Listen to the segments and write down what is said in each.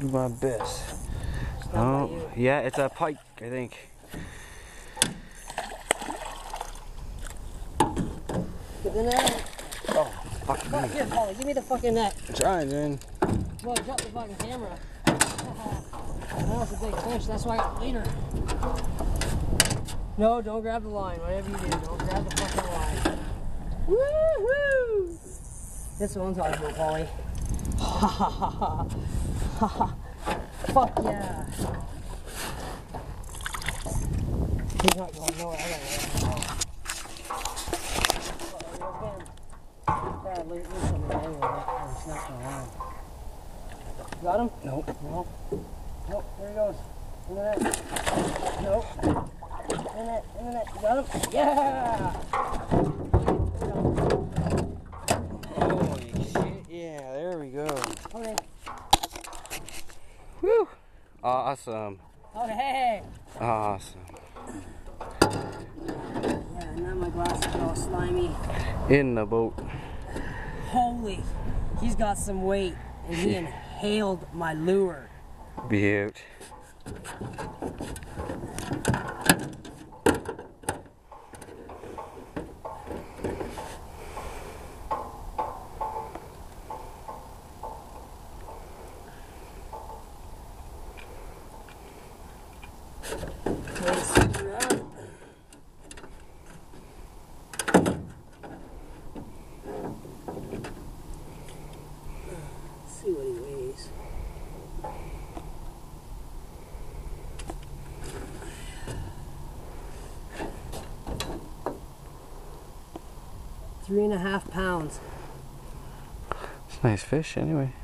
do my best. Oh, yeah, it's a pike, I think. Get the net. Oh, fuck me. Here, Polly, give me the fucking net. I'm trying, man. Well, drop the fucking camera. That was a big fish, that's why I got the leader. No, don't grab the line. Whatever you do, don't grab the fucking line. Woohoo! This one's on you, Polly. Ha ha ha ha. Ha ha. Fuck yeah. He's not going nowhere. I gotta let him go. Dad, look on the angle. Oh, it's not going on. Got him? Nope. No. Nope, there he goes. In the net. Nope. In the net. You got him? Yeah! Holy shit, yeah, there we go. Okay. Whew. Awesome. Okay. Awesome. Yeah, now my glasses are all slimy. In the boat. Holy, he's got some weight, and he inhaled my lure. Beaut. See what he weighs. £3.5 pounds. It's a nice fish anyway.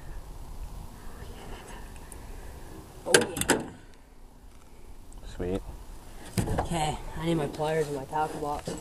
Oh yeah. Sweet. Okay, I need my pliers and my tackle box.